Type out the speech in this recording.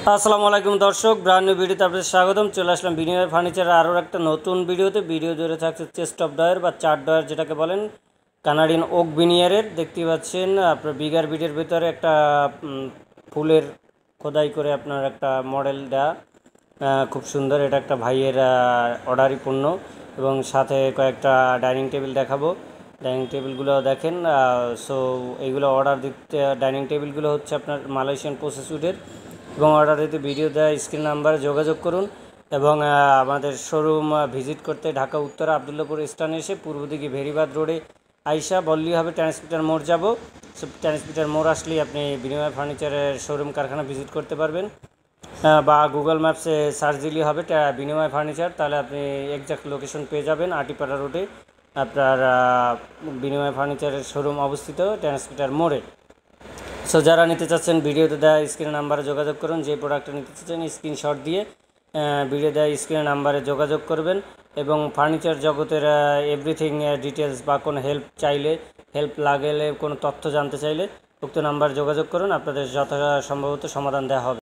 আসসালামু আলাইকুম দর্শক, ব্র্যান্ড নিউ ভিডিওতে আপনাদের স্বাগতম। চলে আসলাম বিনিময় ফার্নিচারের আরও একটা নতুন ভিডিওতে। ভিডিও জুড়ে থাকছে চেস্ট অফ ডয়ার বা চার ডয়ার যেটাকে বলেন, কানাডিয়ান ওক বিনিয়ারের। দেখতেই পাচ্ছেন আপনার বিগার বিটের ভিতরে একটা ফুলের খোদাই করে আপনার একটা মডেল দেয়া, খুব সুন্দর। এটা একটা ভাইয়ের অর্ডারি পণ্য এবং সাথে কয়েকটা ডাইনিং টেবিল দেখাবো। ডাইনিং টেবিলগুলো দেখেন। সো এইগুলো অর্ডার দিতে, ডাইনিং টেবিলগুলো হচ্ছে আপনার মালয়েশিয়ান প্রসেসউডের এবং অর্ডার দিতে ভিডিও দেওয়া স্ক্রিন নাম্বারে যোগাযোগ করুন এবং আমাদের শোরুম ভিজিট করতে ঢাকা উত্তরা আবদুল্লাপুর স্ট্যান্ডে এসে পূর্ব দিকে ভেরিবাদ রোডে আইসা বললেই হবে ট্রান্সমিটার মোড় যাব। সো ট্রান্সমিটার মোড় আসলেই আপনি বিনিময় ফার্নিচারের শোরুম কারখানা ভিজিট করতে পারবেন, বা গুগল ম্যাপসে সার্চ দিলেই হবে বিনিময় ফার্নিচার, তাহলে আপনি এক্সাক্ট লোকেশন পেয়ে যাবেন। আটিপাড়া রোডে আপনার বিনিময় ফার্নিচারের শোরুম অবস্থিত ট্রান্সমিটার মোড়ে। সো যারা নিতে চাচ্ছেন ভিডিওতে দেওয়া স্ক্রিন নাম্বারে যোগাযোগ করুন। যে প্রোডাক্টটা নিতে চাচ্ছেন স্ক্রিনশট দিয়ে ভিডিও দেওয়া স্ক্রিন নাম্বারে যোগাযোগ করবেন এবং ফার্নিচার জগতের এভরিথিং ডিটেলস বা কোনো হেল্প চাইলে, হেল্প লাগলে, কোনো তথ্য জানতে চাইলে উক্ত নাম্বারে যোগাযোগ করুন। আপনাদের যথাসম্ভবত সমাধান দেওয়া হবে।